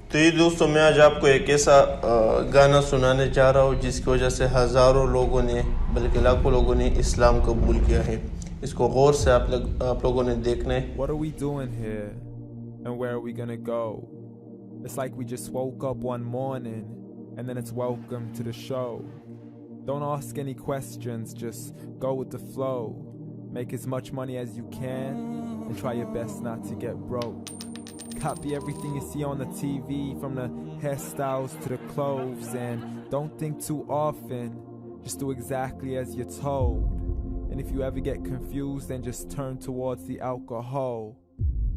तो ये दोस्तों, मैं आज आपको एक ऐसा गाना सुनाने जा रहा हूँ जिसकी वजह से हज़ारों लोगों ने, बल्कि लाखों लोगों ने इस्लाम कबूल किया है। इसको गौर से आप लोगों ने देखना है। What are we doing here and where are we gonna go? It's like we just woke up one morning and then it's welcome to the show. Don't ask any questions, just go with the flow. Make as much money as you can and try your best not to get broke. Copy everything you see on the TV, from the hairstyles to the clothes, and don't think too often, just do exactly as you're told. And if you ever get confused, then just turn towards the alcohol.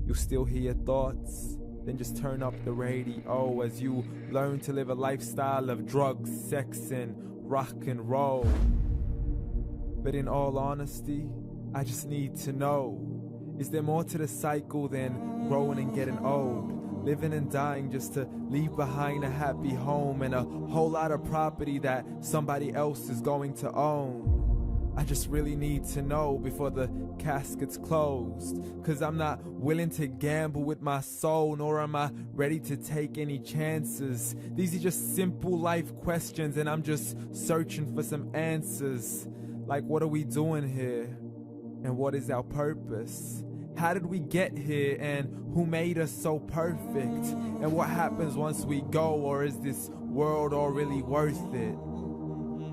You still hear your thoughts, then just turn up the radio as you learn to live a lifestyle of drugs, sex, and rock and roll. But in all honesty, I just need to know, is there more to the cycle than growing and getting old? Living and dying just to leave behind a happy home and a whole lot of property that somebody else is going to own. I just really need to know before the casket's closed, 'cause I'm not willing to gamble with my soul, nor am I ready to take any chances. These are just simple life questions and I'm just searching for some answers. Like, what are we doing here? And what is our purpose? How did we get here, and who made us so perfect? And what happens once we go, or is this world all really worth it?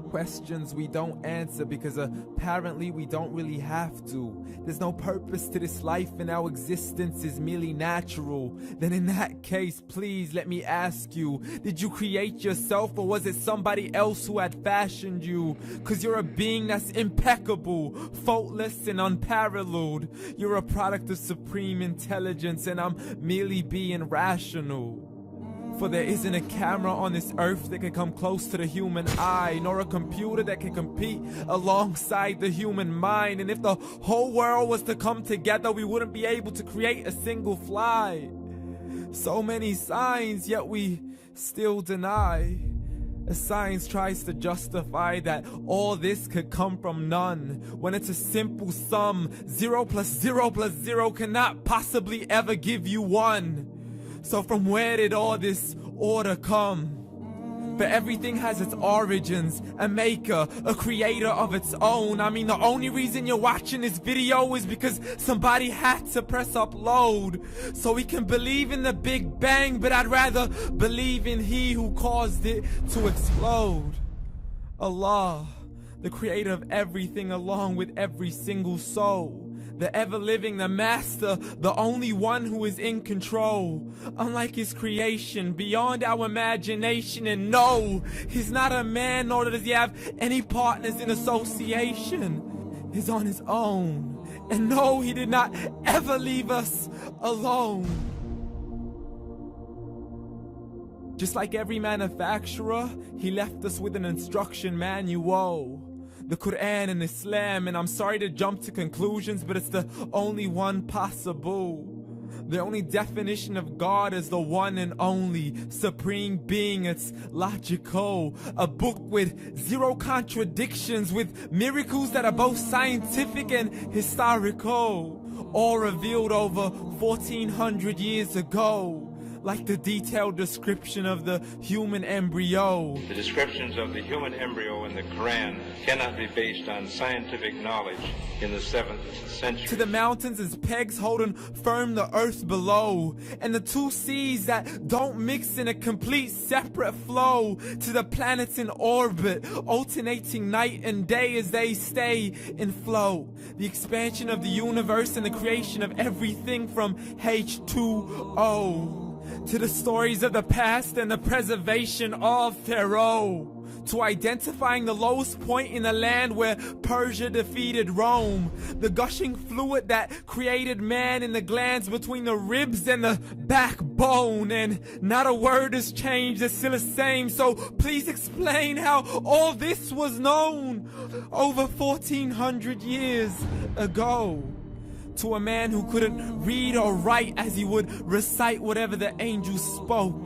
Questions we don't answer because apparently we don't really have to. There's no purpose to this life and our existence is merely natural. Then in that case, please let me ask you, did you create yourself or was it somebody else who had fashioned you? 'Cause you're a being that's impeccable, faultless and unparalleled. You're a product of supreme intelligence and I'm merely being rational. For there isn't a camera on this earth that can come close to the human eye, nor a computer that can compete alongside the human mind. And if the whole world was to come together, we wouldn't be able to create a single fly. So many signs, yet we still deny. As science tries to justify that all this could come from none, when it's a simple sum. 0 plus 0 plus 0 cannot possibly ever give you 1. So from where did all this order come? But everything has its origins, a maker, a creator of its own. I mean, the only reason you're watching this video is because somebody had to press upload. So we can believe in the Big Bang, but I'd rather believe in He who caused it to explode. Allah, the creator of everything along with every single soul. The ever-living, the master, the only one who is in control. Unlike his creation, beyond our imagination. And no, he's not a man, nor does he have any partners in association. He's on his own. And no, he did not ever leave us alone. Just like every manufacturer, he left us with an instruction manual. The Quran and Islam, and I'm sorry to jump to conclusions, but it's the only one possible. The only definition of God is the one and only supreme being. It's logical, a book with 0 contradictions, with miracles that are both scientific and historical, all revealed over 1400 years ago. Like the detailed description of the human embryo. The descriptions of the human embryo in the Quran cannot be based on scientific knowledge in the 7th century. To the mountains as pegs holding firm the earth below, and the 2 seas that don't mix in a complete separate flow. To the planets in orbit, alternating night and day as they stay in flow. The expansion of the universe and the creation of everything from H2O. To the stories of the past and the preservation of Pharaoh. To identifying the lowest point in the land where Persia defeated Rome. The gushing fluid that created man in the glands between the ribs and the backbone. And not a word has changed, it's still the same. So please explain how all this was known over 1400 years ago. To a man who couldn't read or write as he would recite whatever the angels spoke.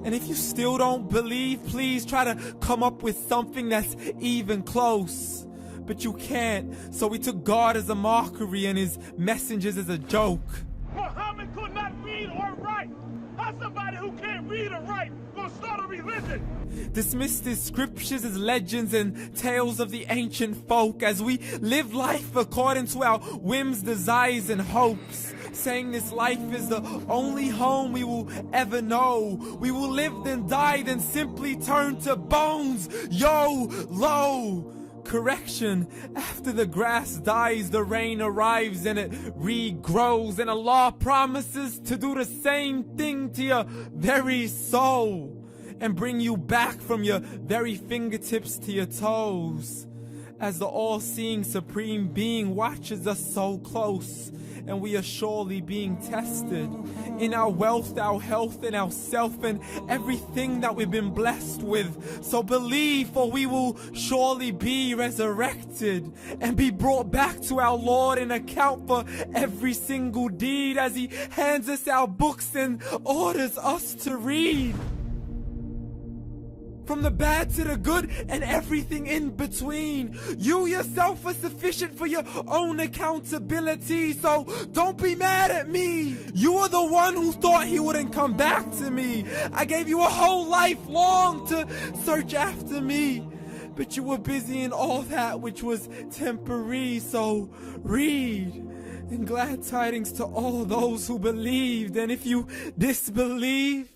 And if you still don't believe, please try to come up with something that's even close. But you can't, so we took God as a mockery and his messengers as a joke. Muhammad could not read or write. How somebody who can't read or write gonna start a religion? Dismiss the scriptures as legends and tales of the ancient folk as we live life according to our whims, desires, and hopes. Saying this life is the only home we will ever know. We will live then die then simply turn to bones. YOLO! Correction, after the grass dies, the rain arrives and it regrows, and Allah promises to do the same thing to your very soul and bring you back from your very fingertips to your toes, as the all-seeing supreme being watches us so close, and we are surely being tested in our wealth, our health, and our self, and everything that we've been blessed with. So believe, for we will surely be resurrected and be brought back to our Lord and account for every single deed as He hands us our books and orders us to read. From the bad to the good and everything in between. You yourself are sufficient for your own accountability, so don't be mad at me. You are the one who thought He wouldn't come back to me. I gave you a whole life long to search after me, but you were busy in all that which was temporary, so read. And glad tidings to all those who believed, and if you disbelieve,